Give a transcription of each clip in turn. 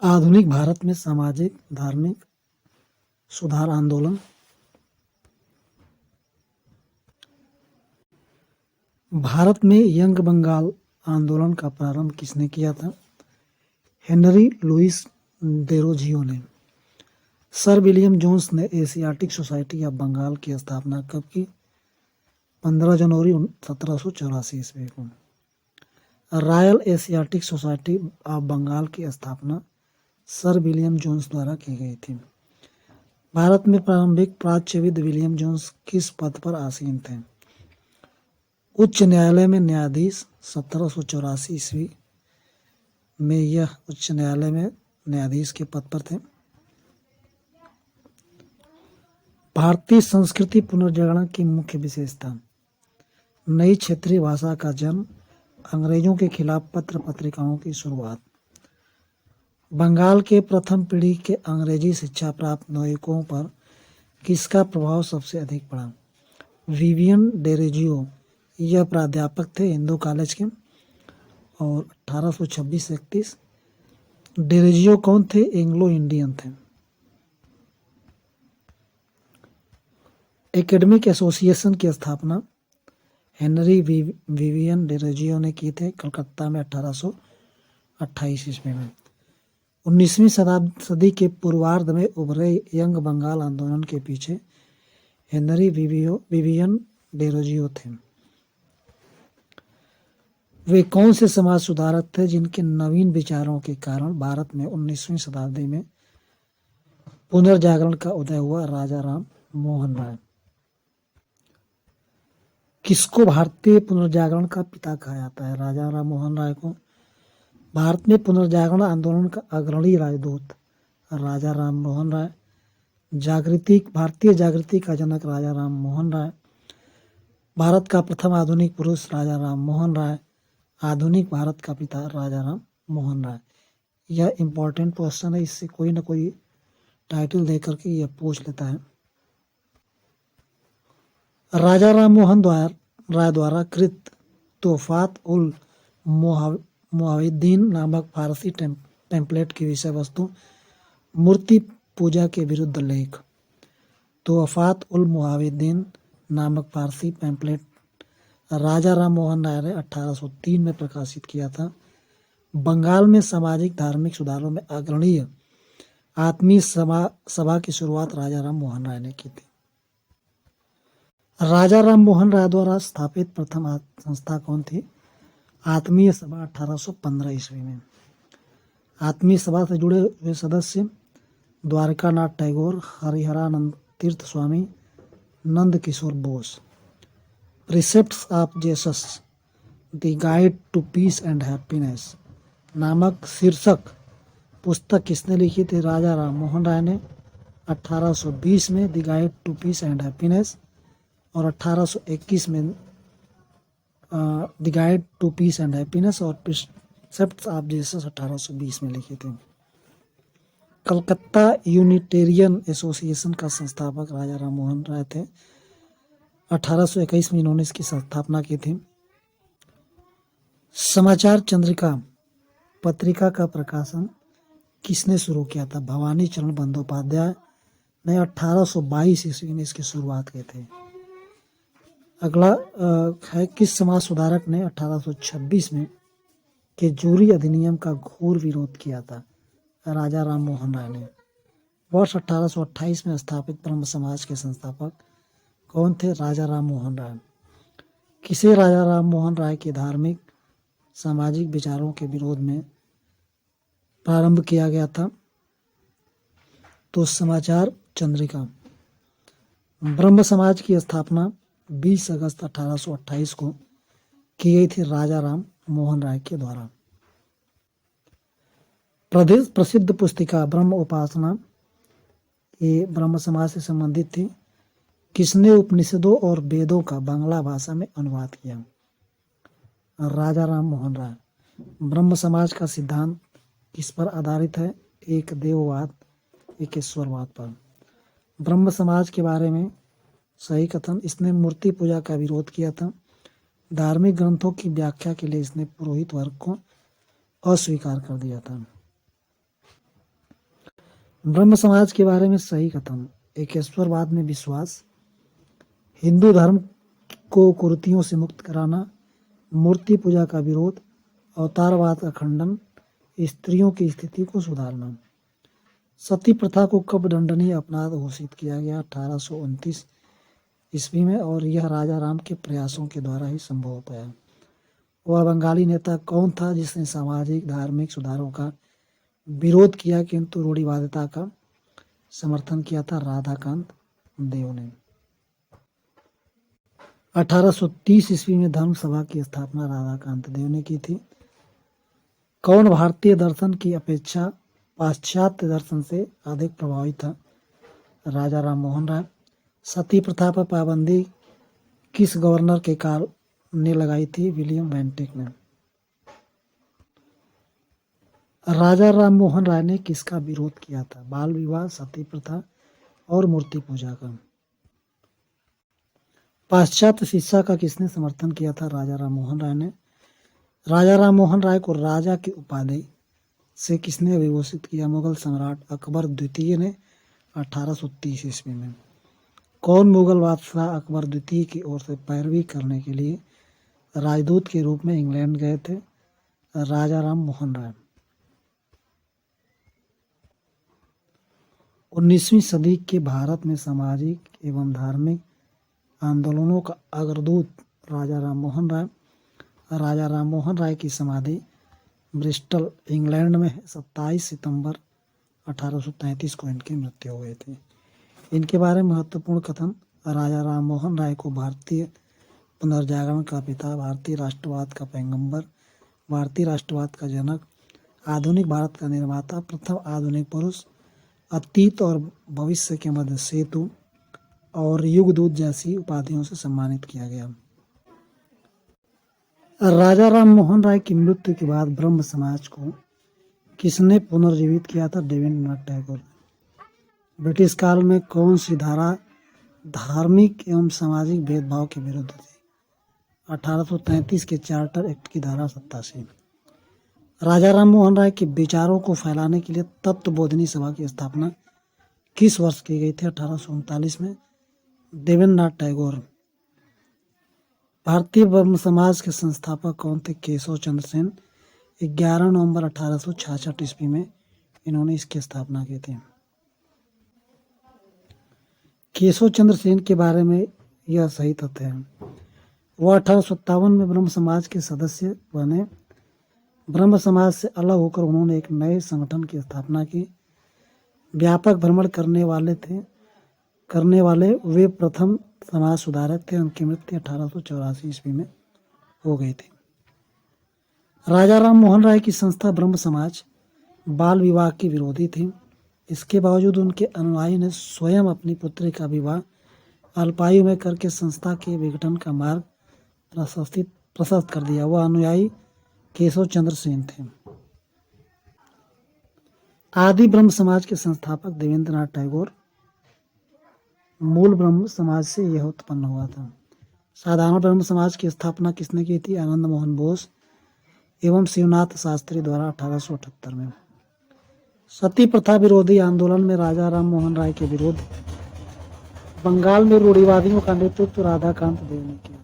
आधुनिक भारत में सामाजिक धार्मिक सुधार आंदोलन। भारत में यंग बंगाल आंदोलन का प्रारंभ किसने किया था? हेनरी लुइस डेरोजियो ने। सर विलियम जोन्स ने एशियाटिक सोसाइटी ऑफ बंगाल की स्थापना कब की? 15 जनवरी 1784 ईस्वी को। Royal Asiatic Society of Bengal की स्थापना सर विलियम जोन्स द्वारा की गई थी। भारत में प्रारंभिक प्राच्यविद विलियम जोन्स किस पद पर आसीन थे? उच्च न्यायालय में न्यायाधीश। 1784 ईस्वी में यह उच्च न्यायालय में न्यायाधीश के पद पर थे। भारतीय संस्कृति पुनर्जागरण की मुख्य विशेषता। नई क्षेत्रीय भाषा का जन्म। अंग्रेजों के खिलाफ पत्र पत्रिकाओं की शुरुआत। बंगाल के प्रथम पीढ़ी के अंग्रेजी शिक्षा प्राप्त नागरिकों पर किसका प्रभाव सबसे अधिक पड़ा? Vivian Derozio. यह प्राध्यापक थे हिंदू कॉलेज के और 1826-31। डेरोजियो कौन थे? एंग्लो इंडियन थे। एकेडमिक एसोसिएशन की स्थापना हेनरी विवियन डेरोजियो ने की थे कलकत्ता में 1828 ईस्वी में। 19वीं सदी के पूर्वार्ध में उभरे यंग बंगाल आंदोलन के पीछे हेनरी विवियन डेरोजियो थे। वे कौन से समाज सुधारक थे जिनके नवीन विचारों के कारण भारत में 19वीं शताब्दी में पुनर्जागरण का उदय हुआ? राजा राम मोहन राय। किसको भारतीय पुनर्जागरण का पिता कहा जाता है? राजा राम मोहन राय को। भारत में पुनर्जागरण आंदोलन का अग्रणी राजदूत राजा राम मोहन राय। भारतीय जागृति का जनक राजा राम मोहन राय। भारत का प्रथम आधुनिक पुरुष राजा राम मोहन राय। आधुनिक भारत का पिता राजा राम मोहन राय। यह इम्पोर्टेंट क्वेश्चन है, इससे कोई ना कोई टाइटल देकर के यह पूछ लेता है। राजा राम मोहन राय द्वारा कृत तोहफात उल मुआविद्दीन नामक फारसी टेम्पलेट की विषय वस्तु मूर्ति पूजा के विरुद्ध लेख। तोहफात उल मुआविद्दीन नामक फारसी पैम्पलेट राजा राम मोहन राय ने 1803 में प्रकाशित किया था। बंगाल में सामाजिक धार्मिक सुधारों में अग्रणीय आत्मीय सभा की शुरुआत राजा राम मोहन राय ने की थी। राजा राम मोहन राय द्वारा स्थापित प्रथम संस्था कौन थी? आत्मीय सभा 1815 ईस्वी में। आत्मीय सभा से जुड़े हुए सदस्य Dwarkanath Tagore, Hariharananda Tirtha Swami, Nand Kishore Bose. Precepts of Jesus the guide to peace and happiness नामक शीर्षक पुस्तक किसने लिखी थी? राजा राम मोहन राय ने 1820 में the guide to peace and happiness और 1821 में the guide to peace and happiness और प्रिसेप्ट्स ऑफ जेसस 1820 में लिखी थी। कलकत्ता यूनिटेरियन एसोसिएशन का संस्थापक राजा राम मोहन राय थे। 1821 में इन्होंने इसकी स्थापना की थी। समाचार चंद्रिका पत्रिका का प्रकाशन किसने शुरू किया था? भवानी चरण बंदोपाध्याय ने 1822 ईस्वी में इसकी शुरुआत की थी। अगला है किस समाज सुधारक ने 1826 में के जूरी अधिनियम का घोर विरोध किया था? राजा राम मोहन राय ने। वर्ष 1828 में स्थापित ब्रह्म समाज के संस्थापक कौन थे? राजा राम मोहन राय। किसे राजा राम मोहन राय के धार्मिक सामाजिक विचारों के विरोध में प्रारंभ किया गया था? तो समाचार चंद्रिका। ब्रह्म समाज की स्थापना 20 अगस्त 1828 को की गई थी राजा राम मोहन राय के द्वारा। प्रसिद्ध पुस्तिका ब्रह्म उपासना ये ब्रह्म समाज से संबंधित थी। किसने उपनिषदों और वेदों का बांग्ला भाषा में अनुवाद किया? राजा राम मोहन राय। ब्रह्म समाज का सिद्धांत किस पर आधारित है? एक देववाद एक ईश्वरवाद पर। ब्रह्म समाज के बारे में सही कथन, इसने मूर्ति पूजा का विरोध किया था। धार्मिक ग्रंथों की व्याख्या के लिए इसने पुरोहित वर्ग को अस्वीकार कर दिया था। ब्रह्म समाज के बारे में सही कथन, एकेश्वरवाद में विश्वास, हिंदू धर्म को कुरीतियों से मुक्त कराना, मूर्ति पूजा का विरोध, अवतारवाद का खंडन, स्त्रियों की स्थिति को सुधारना। सती प्रथा को कब दंडनीय अपराध घोषित किया गया? 1829 ईस्वी में, और यह राजा राम के प्रयासों के द्वारा ही संभव हो पाया। वह बंगाली नेता कौन था जिसने सामाजिक धार्मिक सुधारों का विरोध किया किंतु रूढ़िवादिता का समर्थन किया था? राधाकांत देव ने। 1830 ईस्वी में धर्म सभा की स्थापना राधाकांत देव ने की थी। कौन भारतीय दर्शन की अपेक्षा पाश्चात्य दर्शन से अधिक प्रभावित था? राजा राम मोहन राय। सती प्रथा पर पाबंदी किस गवर्नर के काल ने लगाई थी? विलियम बेंटिक ने। राजा राम मोहन राय ने किसका विरोध किया था? बाल विवाह, सती प्रथा और मूर्ति पूजा का। पाश्चात्य शिक्षा का किसने समर्थन किया था? राजा राम मोहन राय ने। राजा राम मोहन राय को राजा की उपाधि से किसने विभूषित किया? मुगल सम्राट अकबर द्वितीय ने 1830 ईस्वी में। कौन मुगल बादशाह अकबर द्वितीय की ओर से पैरवी करने के लिए राजदूत के रूप में इंग्लैंड गए थे? राजा राम मोहन राय। 19वीं सदी के भारत में सामाजिक एवं धार्मिक आंदोलनों का अग्रदूत राजा राम मोहन राय। राजा राम मोहन राय की समाधि ब्रिस्टल इंग्लैंड में है। 27 सितंबर 1833 को इनकी मृत्यु हो गई थी। इनके बारे में महत्वपूर्ण कथन, राजा राम मोहन राय को भारतीय पुनर्जागरण का पिता, भारतीय राष्ट्रवाद का पैगंबर, भारतीय राष्ट्रवाद का जनक, आधुनिक भारत का निर्माता, प्रथम आधुनिक पुरुष, अतीत और भविष्य के मध्य सेतु और युगदूत जैसी उपाधियों से सम्मानित किया गया। राजा राम मोहन राय की मृत्यु के बाद ब्रह्म समाज को किसने पुनर्जीवित किया था? देवेंद्रनाथ टैगोर। ब्रिटिश काल में कौन सी धारा धार्मिक एवं सामाजिक भेदभाव के विरुद्ध थी? 1833 के चार्टर एक्ट की धारा 87। राजा राम मोहन राय के विचारों को फैलाने के लिए तत्वबोधिनी सभा की स्थापना किस वर्ष की गई थी? 1839 में। देवेंद्रनाथ टैगोर। भारतीय ब्रह्म समाज के संस्थापक कौन थे? केशव चंद्र सेन। 11 नवंबर 1866 ईस्वी में इन्होंने इसकी स्थापना की थी। केशव चंद्र सेन के बारे में यह सही तथ्य है, वह 1857 में ब्रह्म समाज के सदस्य बने। ब्रह्म समाज से अलग होकर उन्होंने एक नए संगठन की स्थापना की। व्यापक भ्रमण करने वाले वे प्रथम समाज सुधारक थे। उनकी मृत्यु 1884 ईस्वी में हो गई थी। राजा राम मोहन राय की संस्था ब्रह्म समाज बाल विवाह की विरोधी थी। इसके बावजूद उनके अनुयायी ने स्वयं अपनी पुत्री का विवाह अल्पायु में करके संस्था के विघटन का मार्ग प्रशस्त कर दिया। वह अनुयायी केशव चंद्र सेन थे। आदि ब्रह्म समाज के संस्थापक देवेंद्रनाथ टैगोर। मूल ब्रह्म समाज से यह उत्पन्न हुआ था। साधारण ब्रह्म समाज की स्थापना किसने की थी? आनंद मोहन बोस एवं शिवनाथ शास्त्री द्वारा 1878 में। सती प्रथा विरोधी आंदोलन में राजा राम मोहन राय के विरोध बंगाल में रूढ़िवादियों का नेतृत्व राधाकांत देव ने किया था।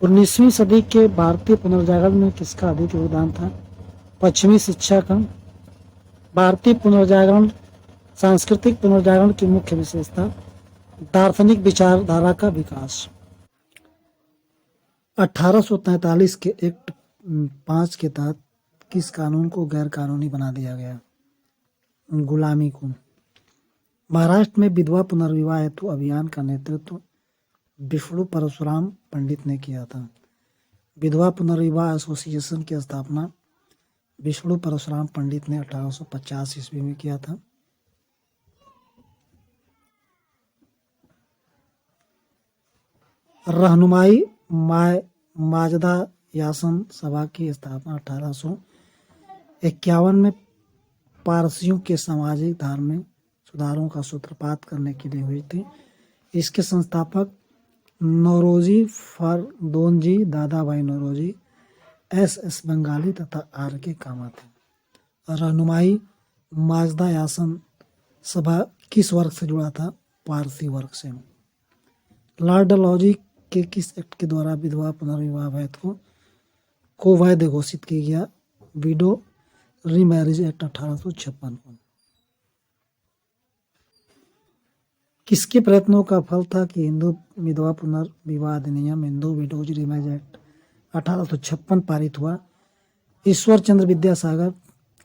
19वीं सदी के भारतीय पुनर्जागरण में किसका अधिक योगदान था? पश्चिमी शिक्षा का। भारतीय पुनर्जागरण सांस्कृतिक पुनर्जागरण की मुख्य विशेषता दार्शनिक विचारधारा का विकास। 1843 के एक्ट 5 के तहत किस कानून को गैर कानूनी बना दिया गया? गुलामी को। महाराष्ट्र में विधवा पुनर्विवाह हेतु अभियान का नेतृत्व विष्णु परशुराम पंडित ने किया था। विधवा पुनर्विवाह एसोसिएशन की स्थापना विष्णु परशुराम पंडित ने 1850 ईस्वी में किया था। रहनुमाई माजदा यासन सभा की स्थापना 1851 में पारसियों के सामाजिक धार्मिक सुधारों का सूत्रपात करने के लिए हुई थी। इसके संस्थापक नौरोजी फरदोनजी, दादा भाई नौरोजी, एस बंगाली तथा आर के कामत थे। रहनुमाई माजदा यासन सभा किस वर्ग से जुड़ा था? पारसी वर्ग से। लॉर्ड डलहौजी के किस एक्ट के द्वारा विधवा पुनर्विवाह वैध को वैध घोषित किया गया? विडो रीमैरिज एक्ट 1856 को। किसके प्रयत्नों का फल था कि हिंदू विधवा पुनर्विवाह अधिनियम हिंदू विडोज रीमैरिज एक्ट 1856 पारित हुआ? ईश्वर चंद्र विद्यासागर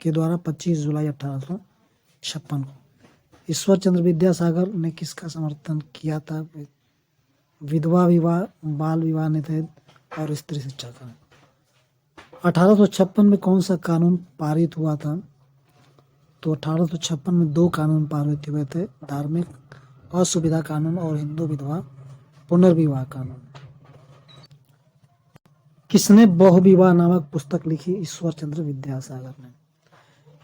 के द्वारा 25 जुलाई 1856 को। ईश्वर चंद्र विद्यासागर ने किसका समर्थन किया था? विधवा विवाह, बाल विवाह निषेध और स्त्री शिक्षा का। 1856 में कौन सा कानून पारित हुआ था? तो 1856 में 2 कानून पारित हुए थे, धार्मिक असुविधा कानून और हिंदू विधवा पुनर्विवाह कानून। किसने बहुविवाह नामक पुस्तक लिखी? ईश्वर चंद्र विद्यासागर ने।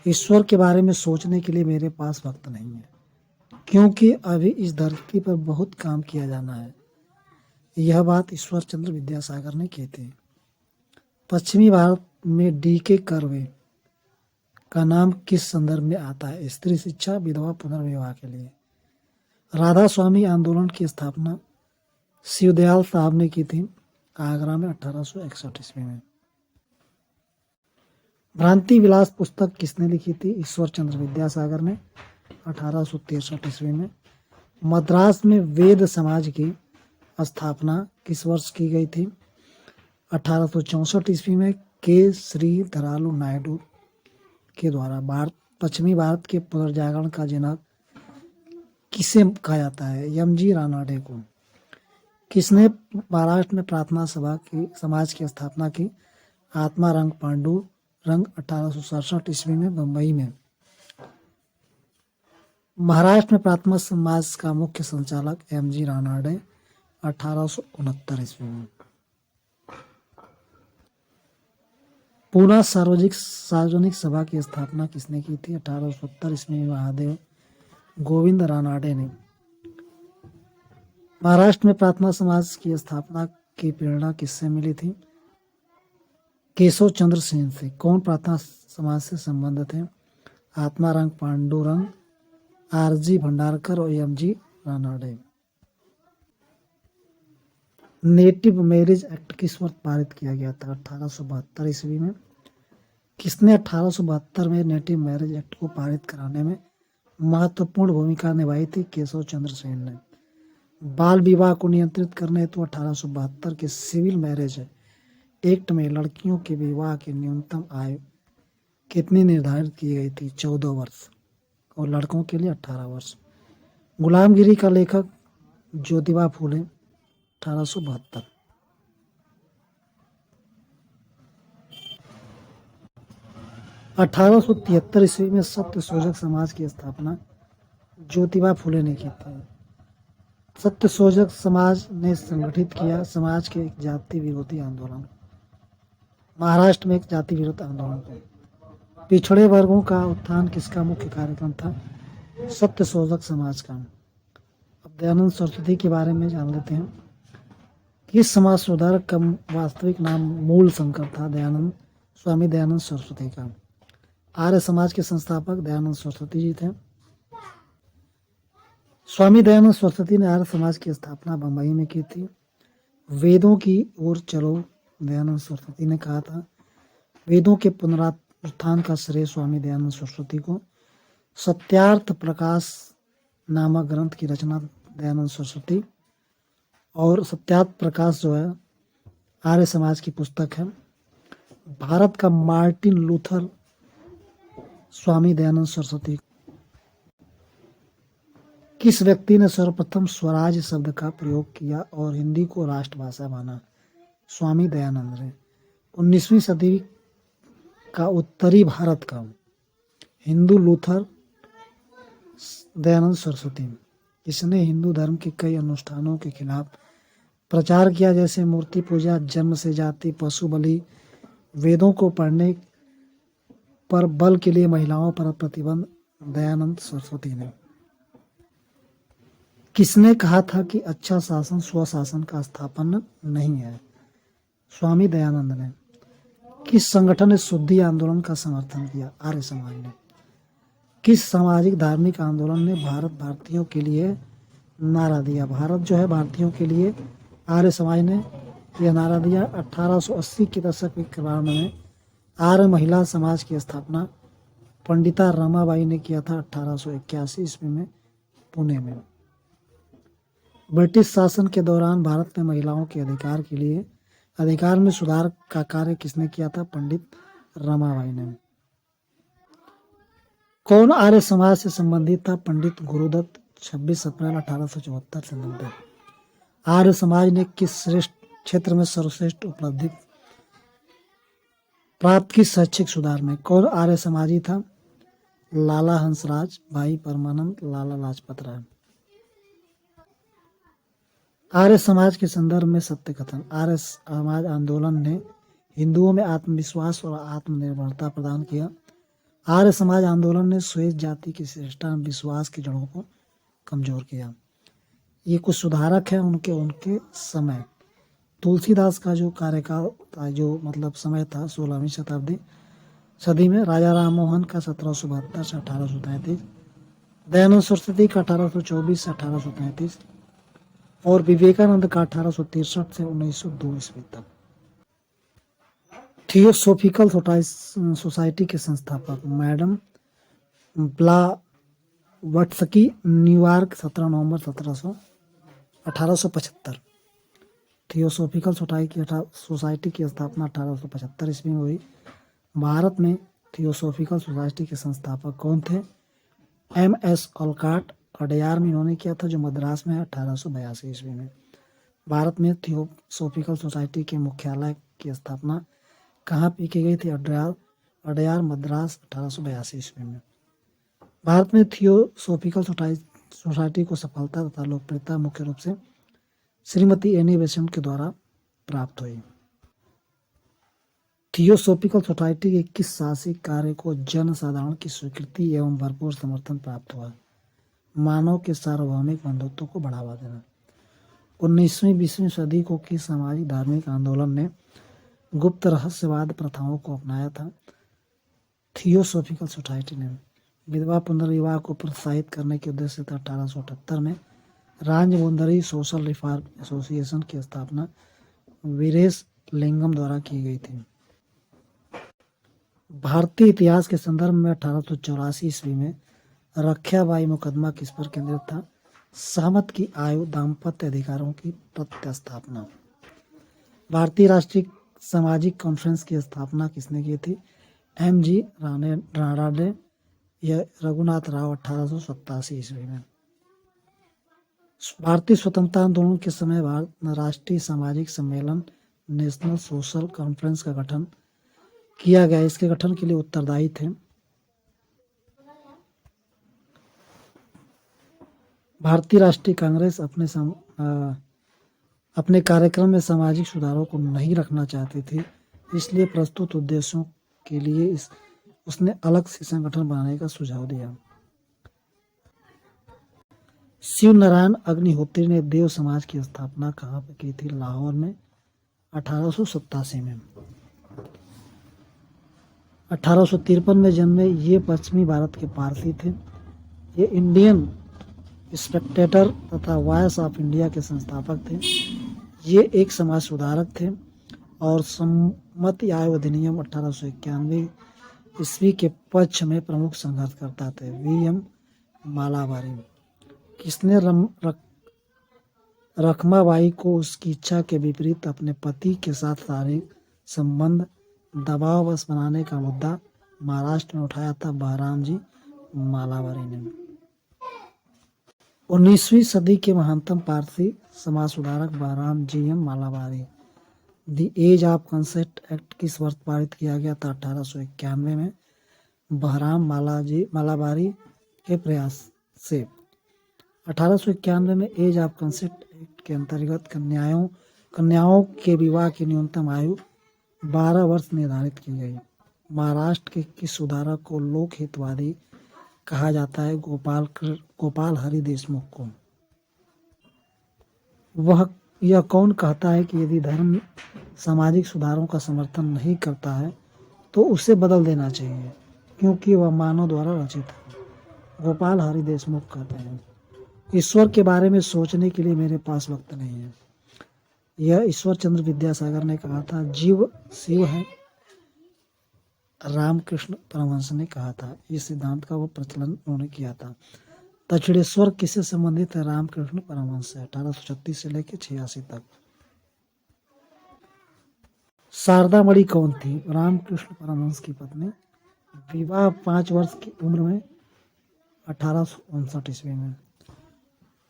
ईश्वर के बारे में सोचने के लिए मेरे पास वक्त नहीं है, क्योंकि अभी इस धरती पर बहुत काम किया जाना है। यह बात ईश्वर चंद्र विद्यासागर ने की थी। पश्चिमी भारत में डी.के. कर्वे का नाम किस संदर्भ में आता है? स्त्री शिक्षा, विधवा पुनर्विवाह के लिए। राधा स्वामी आंदोलन की स्थापना शिवदयाल साहब ने की थी आगरा में 1861 ईस्वी में। भ्रांति विलास पुस्तक किसने लिखी थी? ईश्वर चंद्र विद्यासागर ने 1863 ईस्वी में। मद्रास में वेद समाज की स्थापना किस वर्ष की गई थी? 1864 ईस्वी में के श्रीधरालु नायडू के द्वारा। पश्चिमी भारत के पुनर्जागरण का जनक किसे कहा जाता है? एम.जी. रानाडे को। किसने महाराष्ट्र में प्रार्थना सभा की समाज की स्थापना की? आत्मा रंग पांडुरंग 1867 ईस्वी में बम्बई में। महाराष्ट्र में प्रार्थना समाज का मुख्य संचालक एम.जी. रानाडे 1869 ईस्वी में। पूना सार्वजनिक सभा की स्थापना किसने की थी? 1870 ईस्वी में महादेव गोविंद रानाडे ने। महाराष्ट्र में प्रार्थना समाज की स्थापना की प्रेरणा किससे मिली थी? केशव चंद्र सेन से। कौन प्रार्थना समाज से संबंधित है? आत्मारंग पांडुरंग, आर.जी. भंडारकर और MG. Ranade. Native marriage act किस वर्ष पारित किया गया था? 1872 ईस्वी में। किसने 1872 में नेटिव मैरिज एक्ट को पारित कराने में महत्वपूर्ण भूमिका निभाई थी? केशव चंद्र सेन ने। बाल विवाह को नियंत्रित करने हेतु 1872 के सिविल मैरिज एक्ट में लड़कियों के विवाह की न्यूनतम आयु कितनी निर्धारित की गई थी? 14 वर्ष और लड़कों के लिए 18 वर्ष। गुलामगिरी का लेखक ज्योतिबा फूले 1872। अठारह सौ 73 ईस्वी में सत्य शोधक समाज की स्थापना ज्योतिबा फूले ने की थी। सत्य शोधक समाज ने संगठित किया समाज के एक जाति विरोधी आंदोलन, महाराष्ट्र में एक जाति विरोधी आंदोलन को। पिछड़े वर्गों का उत्थान किसका मुख्य कार्यक्रम था? सत्य शोधक समाज का। अब दयानंद सरस्वती के बारे में जान लेते हैं। किस समाज सुधारक का वास्तविक नाम मूल शंकर था? स्वामी दयानंद सरस्वती का। आर्य समाज के संस्थापक दयानंद सरस्वती जी थे। स्वामी दयानंद सरस्वती ने आर्य समाज की स्थापना बंबई में की थी। वेदों की ओर चलो दयानंद सरस्वती ने कहा था। वेदों के पुनरुत्थान का श्रेय स्वामी दयानंद सरस्वती को। सत्यार्थ प्रकाश नामक ग्रंथ की रचना दयानंद सरस्वती, और सत्यार्थ प्रकाश जो है आर्य समाज की पुस्तक है। भारत का मार्टिन लूथर स्वामी दयानंद सरस्वती। किस व्यक्ति ने सर्वप्रथम स्वराज शब्द का प्रयोग किया और हिंदी को राष्ट्रभाषा माना? स्वामी दयानंद ने। 19वीं सदी का उत्तरी भारत का हिंदू लूथर दयानंद सरस्वती। इसने हिंदू धर्म के कई अनुष्ठानों के खिलाफ प्रचार किया, जैसे मूर्ति पूजा, जन्म से जाति, पशु बलि, वेदों को पढ़ने पर बल के लिए महिलाओं पर प्रतिबंध। दयानंद सरस्वती ने। किसने कहा था कि अच्छा शासन स्वशासन का स्थापन नहीं है? स्वामी दयानंद ने। किस संगठन ने शुद्धि आंदोलन का समर्थन किया? आर्य समाज ने। किस सामाजिक धार्मिक आंदोलन ने भारत भारतीयों के लिए नारा दिया? भारत जो है भारतीयों के लिए आर्य समाज ने यह नारा दिया। 1880 के दशक के प्रारंभ में आर्य महिला समाज की स्थापना पंडिता रमाबाई ने किया था 1881 ईस्वी में पुणे में। ब्रिटिश शासन के दौरान भारत में महिलाओं के अधिकार में सुधार का कार्य किसने किया था? पंडित रमाबाई ने। कौन आर्य समाज से संबंधित था? पंडित गुरुदत्त। 26 अप्रैल 1874 से 90। आर्य समाज ने किस श्रेष्ठ क्षेत्र में सर्वश्रेष्ठ उपलब्धि प्राप्त की? शैक्षिक सुधार में। कौन आर्य समाजी था? लाला हंसराज, भाई परमानंद, लाला लाजपत राय। आर्य समाज के संदर्भ में सत्य कथन। आर्य समाज आंदोलन ने हिंदुओं में आत्मविश्वास और आत्मनिर्भरता प्रदान किया। आर्य समाज आंदोलन ने श्वेत जाति की श्रेष्ठता विश्वास की जड़ों को कमजोर किया। ये कुछ सुधारक है उनके समय। तुलसीदास का जो कार्यकाल था, जो मतलब समय था 16वीं सदी में, राजा राम मोहन का 1772 से 1833, दयानंद सरस्वती का 1824 से 1833 और विवेकानंद का 1863 से 1902 ईस्वी तक। थियोसोफिकल सोसाइटी के संस्थापक मैडम ब्लावत्स्की, न्यूयॉर्क, 17 नवंबर 1875। थियोसोफिकल सोसाइटी की स्थापना 1875 ईस्वी में हुई। भारत में थियोसोफिकल सोसाइटी के संस्थापक कौन थे? MS ओलकॉट, अडयार में इन्होंने किया था, जो मद्रास में है, 1882 ईस्वी में। भारत में थियोसोफिकल सोसाइटी के मुख्यालय की स्थापना कहाँ पे की गई थी? अडयार, मद्रास, 1882 ईस्वी में। भारत में थियोसोफिकल सोसाइटी को सफलता तथा लोकप्रियता मुख्य रूप से श्रीमती एनी बेसेंट के द्वारा प्राप्त हुई। थियोसोफिकल सोसाइटी के किस साहसिक कार्य को जन साधारण की स्वीकृति एवं भरपूर समर्थन प्राप्त हुआ? मानव के सार्वभौमिक बंधुत्व को बढ़ावा देना। 19वीं-20वीं सदी को किस सामाजिक धार्मिक आंदोलन ने गुप्त रहस्यवाद प्रथाओं को अपनाया था? थियोसोफिकल सोसाइटी ने। विधवा पुनर्विवाह को प्रोत्साहित करने के उद्देश्य से 1878 में राजमुंदरी सोशल रिफॉर्म एसोसिएशन की स्थापना वीरेश लिंगम द्वारा की गई थी। भारतीय इतिहास के संदर्भ में 1884 ईस्वी में रख्याबाई मुकदमा किस पर केंद्रित था? सहमत की आयु, दाम्पत्य अधिकारों की प्रतिस्थापना। भारतीय राष्ट्रीय सामाजिक कॉन्फ्रेंस की स्थापना किसने की थी? MG राणाडे या रघुनाथ राव, 1887 ईस्वी में। भारतीय स्वतंत्रता आंदोलन के समय राष्ट्रीय सामाजिक सम्मेलन नेशनल सोशल कॉन्फ्रेंस का गठन किया गया। इसके गठन के लिए उत्तरदायी थे भारतीय राष्ट्रीय कांग्रेस अपने कार्यक्रम में सामाजिक सुधारों को नहीं रखना चाहती थी, इसलिए प्रस्तुत उद्देश्यों के लिए उसने अलग से संगठन बनाने का सुझाव दिया। शिव नारायण अग्निहोत्री ने देव समाज की स्थापना कहाँ पर की थी? लाहौर में, 1887 में। 1853 में जन्मे ये पश्चिमी भारत के पारसी थे। ये इंडियन स्पेक्टेटर तथा वॉइस ऑफ इंडिया के संस्थापक थे। ये एक समाज सुधारक थे और सम्मति आयोग अधिनियम 1891 ईस्वी के पक्ष में प्रमुख संघर्षकर्ता थे। VM मालाबारी। किसने रखमाबाई को उसकी इच्छा के विपरीत अपने पति के साथ शारीरिक संबंध दबाववश बनाने का मुद्दा महाराष्ट्र में उठाया था? बहराम जी मालाबारी ने। 19वीं सदी के महानतम पारसी समाज सुधारक Behram GM Malabari. The age of consent act किस वर्ष पारित किया गया था? 1891 में। बहराम मालाबारी के प्रयास से 1891 में एज ऑफ कंसेंट एक्ट के अंतर्गत कन्याओं के विवाह की न्यूनतम आयु 12 वर्ष निर्धारित की गई। महाराष्ट्र के किस सुधारक को लोक हितवादी कहा जाता है? गोपाल हरि देशमुख को। यह कौन कहता है कि यदि धर्म सामाजिक सुधारों का समर्थन नहीं करता है तो उसे बदल देना चाहिए, क्योंकि वह मानव द्वारा रचित है? गोपाल हरि देशमुख कहते हैं, ईश्वर के बारे में सोचने के लिए मेरे पास वक्त नहीं है। यह ईश्वर चंद्र विद्यासागर ने कहा था। जीव शिव है, रामकृष्ण परमहंस ने कहा था। इस सिद्धांत का वो प्रचलन उन्होंने किया था। दक्षिणेश्वर किससे संबंधित है? रामकृष्ण परमहंस से, 1836 से लेकर 86 तक। शारदा मणि कौन थी? रामकृष्ण परमहंस की पत्नी। विवाह 5 वर्ष की उम्र में 1859 ईस्वी में।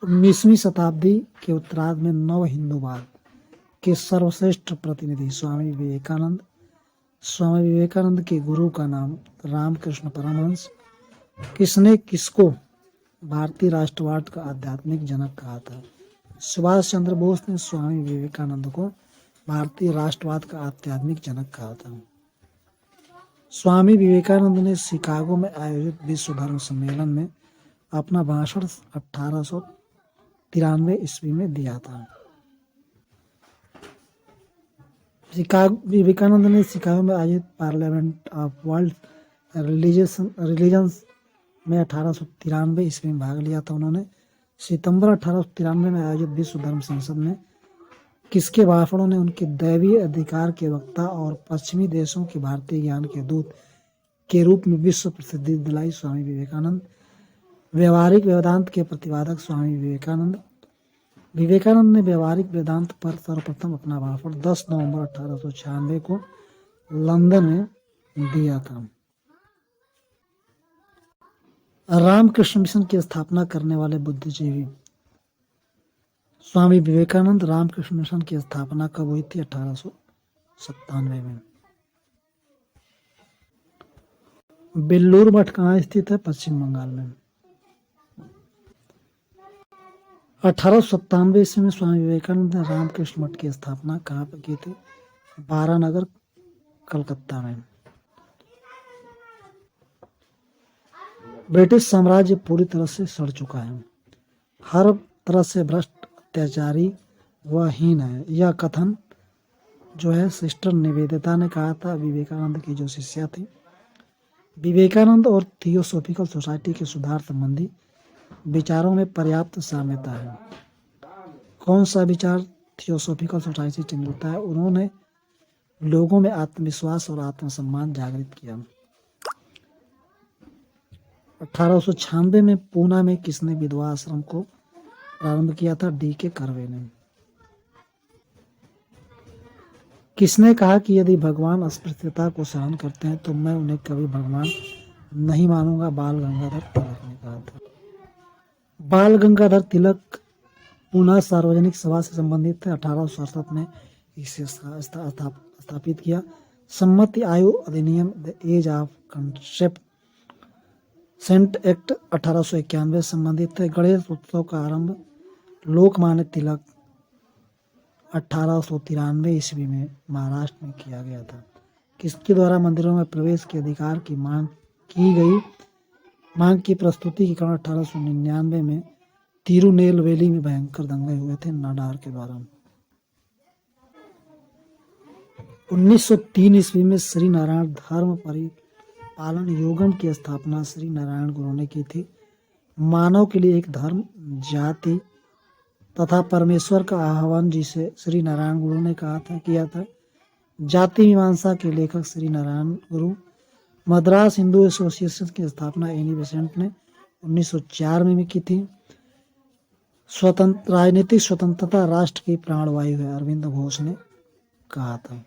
19वीं शताब्दी के उत्तरार्ध में नव हिंदूवाद के सर्वश्रेष्ठ प्रतिनिधि स्वामी विवेकानंद। स्वामी विवेकानंद के गुरु का नाम रामकृष्ण परमहंस। किसने किसको भारतीय राष्ट्रवाद का आध्यात्मिक जनक कहा था? सुभाष चंद्र बोस ने स्वामी विवेकानंद को भारतीय राष्ट्रवाद का आध्यात्मिक जनक कहा था। स्वामी विवेकानंद ने शिकागो में आयोजित विश्व धर्म सम्मेलन में अपना भाषण 1893 ईस्वी में दिया था। विवेकानंद ने शिकागो में आयोजित पार्लियामेंट ऑफ वर्ल्ड रिलीजन्स में 1893 ईस्वी में भाग लिया था। उन्होंने सितंबर 1893 में आयोजित विश्व धर्म संसद में किसके भाषणों ने उनके दैवीय अधिकार के वक्ता और पश्चिमी देशों के भारतीय ज्ञान के दूत के रूप में विश्व प्रसिद्धि दिलाई? स्वामी विवेकानंद। व्यवहारिक वेदांत के प्रतिपादक स्वामी विवेकानंद। विवेकानंद ने व्यवहारिक वेदांत पर सर्वप्रथम अपना भाषण 10 नवंबर 1896 को लंदन में दिया था। रामकृष्ण मिशन की स्थापना करने वाले बुद्धिजीवी? स्वामी विवेकानंद। रामकृष्ण मिशन की स्थापना कब हुई थी? 1897 में। बेल्लूर मठ कहाँ स्थित है? पश्चिम बंगाल में। 1897 ईस्वी में स्वामी विवेकानंद ने रामकृष्ण मठ की स्थापना कहाँ पर की थी? बारानगर, कलकत्ता में। ब्रिटिश साम्राज्य पूरी तरह से सड़ चुका है, हर तरह से भ्रष्ट, अत्याचारी व हीन है। यह कथन जो है सिस्टर निवेदिता ने कहा था, विवेकानंद की जो शिष्या थी। विवेकानंद और थियोसॉफिकल सोसाइटी के सुधार संबंधी विचारों में पर्याप्त साम्यता है। कौन सा विचार थियोसॉफिकल सोसाइटी से मिलता है? उन्होंने लोगों में आत्मविश्वास और आत्मसम्मान जागृत किया। 1896 में पूना में किसने विधवा आश्रम को प्रारंभ किया था? D.K. कर्वे ने। किसने कहा कि यदि भगवान अस्पृश्यता को सहन करते हैं तो मैं उन्हें कभी भगवान नहीं मानूंगा? बाल गंगाधर तिलक ने कहा था। बाल गंगाधर तिलक पूना सार्वजनिक सभा से संबंधित है। 1867 में इसे स्थापित किया। सम्मति आयु अधिनियम the age of consent act 1891 संबंधित है। गणेश उत्सव का आरंभ लोकमान्य तिलक 1893 ईस्वी में महाराष्ट्र में किया गया था। किसके द्वारा मंदिरों में प्रवेश के अधिकार की मांग की गई? मांग की प्रस्तुति के कारण 1899 में तिरुनेलवेली में भयंकर दंगे हुए थे नाडार के द्वारा। 1903 ईस्वी में श्री नारायण धर्म परिपालन योगम की स्थापना श्री नारायण गुरु ने की थी। मानव के लिए एक धर्म, जाति तथा परमेश्वर का आह्वान जिसे श्री नारायण गुरु ने किया था। जाति मीमांसा के लेखक श्री नारायण गुरु। मद्रास हिंदू एसोसिएशन की स्थापना एनी बेसेंट ने 1904 में की थी। राजनीतिक स्वतंत्रता राष्ट्र की प्राणवायु है, अरविंद घोष ने कहा था।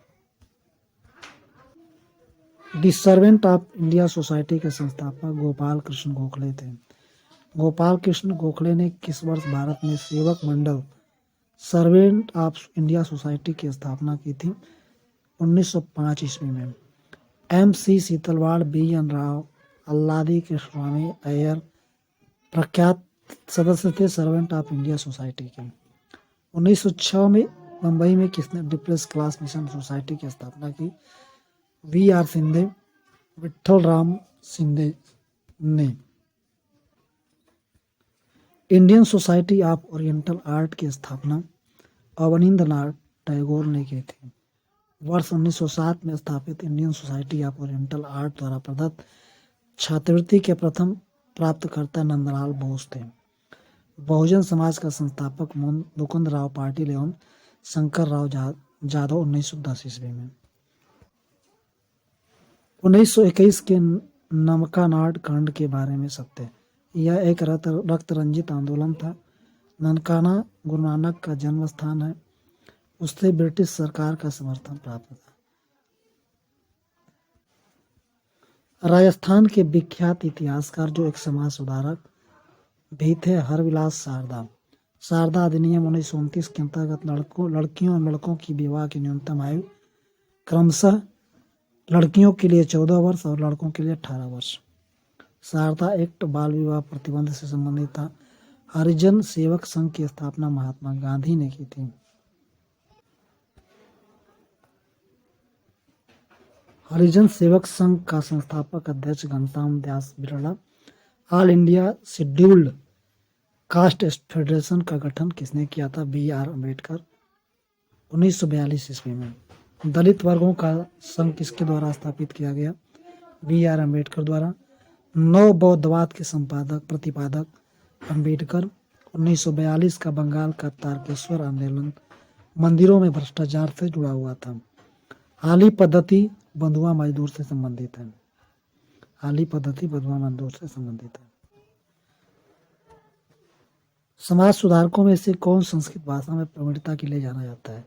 The servant of India society के संस्थापक गोपाल कृष्ण गोखले थे। गोपाल कृष्ण गोखले ने किस वर्ष भारत में सेवक मंडल सर्वेंट ऑफ इंडिया सोसाइटी की स्थापना की थी? 1905 ईस्वी में। MC सीतलवाड़, BN राव, अल्लादी के स्वामी अय्यर प्रख्यात सदस्य थे सर्वेंट ऑफ इंडिया सोसाइटी के। 1906 में मुंबई में किसने डिप्रेस क्लास मिशन सोसाइटी की स्थापना की? VR सिंधे, विठल राम सिंधे ने। Indian society of oriental art की स्थापना अवनींद्रनाथ टैगोर ने की थी। वर्ष 1907 में स्थापित Indian society of oriental art द्वारा प्रदत्त छात्रवृत्ति के प्रथम प्राप्तकर्ता नंदलाल बोस थे। बहुजन समाज का संस्थापक मुकुंद राव पाटिल एवं शंकर राव जाधव 1910 ईस्वी में। 1921 के नमकानाड कांड के बारे में सत्य। यह एक रक्त रंजित आंदोलन था। ननकाना गुरु नानक का जन्म स्थान है। उससे ब्रिटिश सरकार का समर्थन प्राप्त था। राजस्थान के विख्यात इतिहासकार जो एक समाज सुधारक भी थे, हरविलास शारदा। शारदा अधिनियम 1929 के अंतर्गत लड़कियों और लड़कों की विवाह की न्यूनतम आयु क्रमशः लड़कियों के लिए 14 वर्ष और लड़कों के लिए 18 वर्ष। शारदा एक्ट बाल विवाह प्रतिबंध से संबंधित था। हरिजन सेवक संघ की स्थापना महात्मा गांधी ने की थी। हरिजन सेवक संघ का संस्थापक अध्यक्ष Ghanshyam Das Birla. All India scheduled caste federation का गठन किसने किया था? B.R. अम्बेडकर 1942 ईस्वी में। दलित वर्गों का संघ किसके द्वारा स्थापित किया गया? B.R. अम्बेडकर द्वारा। नव बौद्धवाद के प्रतिपादक अम्बेडकर। 1942 का बंगाल का तारकेश्वर आंदोलन मंदिरों में भ्रष्टाचार से जुड़ा हुआ था। हाली पद्धति बंधुआ मजदूर से संबंधित है। हाली पद्धति बंधुआ मजदूर से संबंधित है। समाज सुधारकों में से कौन संस्कृत भाषा में प्रवीणता के लिए जाना जाता है?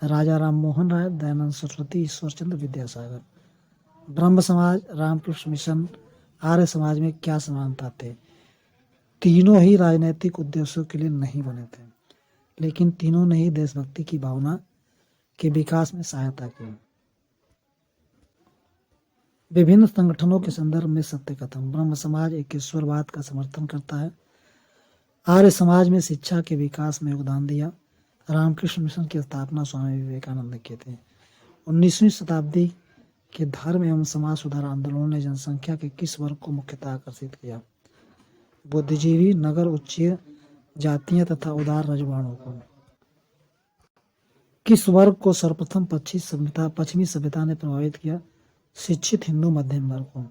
राजा राम मोहन राय, दयानंद सरस्वती, ईश्वरचंद्र विद्यासागर। ब्रह्म समाज, रामकृष्ण मिशन, आर्य समाज में क्या समानता थे? तीनों ही राजनीतिक उद्देश्यों के लिए नहीं बने थे, लेकिन तीनों ने ही देशभक्ति की भावना के विकास में सहायता की। विभिन्न संगठनों के संदर्भ में सत्य कथन। ब्रह्म समाज एकेश्वरवाद का समर्थन करता है। आर्य समाज में शिक्षा के विकास में योगदान दिया। रामकृष्ण मिशन की स्थापना स्वामी विवेकानंद ने की थी। 19वीं शताब्दी के धर्म एवं समाज सुधार आंदोलनों ने जनसंख्या के किस वर्ग को मुख्यतः आकर्षित किया? बुद्धिजीवी, नगर, उच्च जातियां तथा उदार रजवाड़ों को। किस वर्ग को सर्वप्रथम पश्चिमी सभ्यता ने प्रभावित किया? शिक्षित हिंदू मध्यम वर्ग को।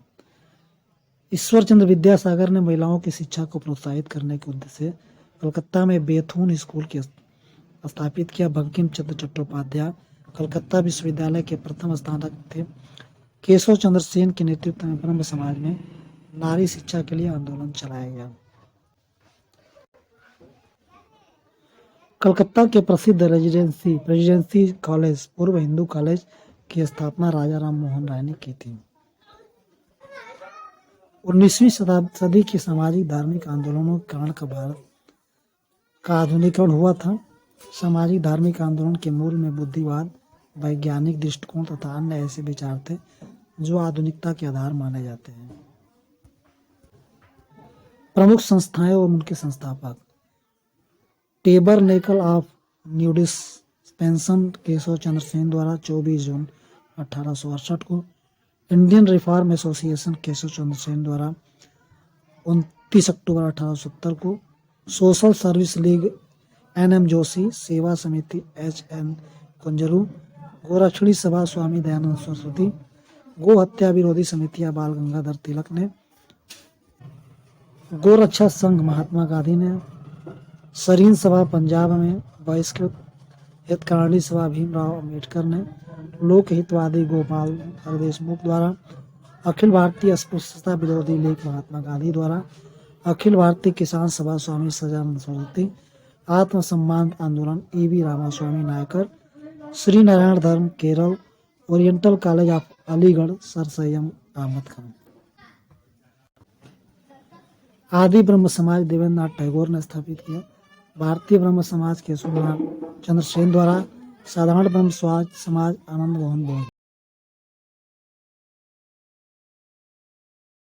ईश्वरचंद्र विद्यासागर ने महिलाओं की शिक्षा को प्रोत्साहित करने के उद्देश्य से कलकत्ता में बेथून स्कूल के स्थापित किया। बंकिम चंद्र चट्टोपाध्याय कलकत्ता विश्वविद्यालय के प्रथम स्नातक थे। केशव चंद्र सेन के नेतृत्व में ब्रह्म समाज में नारी शिक्षा के लिए आंदोलन चलाया गया। कलकत्ता के प्रसिद्ध प्रेसिडेंसी कॉलेज, पूर्व हिंदू कॉलेज की स्थापना राजा राम मोहन राय ने की थी। 19वीं सदी के सामाजिक धार्मिक आंदोलनों के कारण भारत का आधुनिकीकरण हुआ था। सामाजिक धार्मिक आंदोलन के मूल में बुद्धिवाद, वैज्ञानिक दृष्टिकोण तथा अन्य ऐसे विचार थे जो आधुनिकता के आधार माने जाते हैं। प्रमुख संस्थाएं और उनके संस्थापक। Tabernacle of new dispensation Keshav Chandra Sen द्वारा 24 जून 1868 को। Indian reform association Keshav Chandra Sen द्वारा 29 अक्टूबर 1870 को। Social service league NM Joshi, Seva Samiti HN Kunzru, Gorakshani सभा स्वामी दयानंद सरस्वती, गो हत्या विरोधी समितियां बाल गंगाधर तिलक ने, गोरक्षा संघ महात्मा गांधी ने, सरीन सभा पंजाब में बहिष्कृत, हितकारिणी सभा भीमराव अम्बेडकर ने, लोक हितवादी गोपाल हरदेशमुख द्वारा, अखिल भारतीय अस्पृश्यता विरोधी लीग महात्मा गांधी द्वारा, अखिल भारतीय किसान सभा स्वामी सदानंद सरस्वती, आत्मसम्मान आंदोलन EV Ramaswamy Naikar, Shri Narayana Dharma Kerala, oriental college of Aligarh sir Syed Ahmed Khan. Adi Brahmo समाज देवेंद्रनाथ टैगोर ने स्थापित किया। भारतीय ब्रह्म समाज केशव चंद्र सेन द्वारा। साधारण ब्रह्म समाज आनंद मोहन बोस।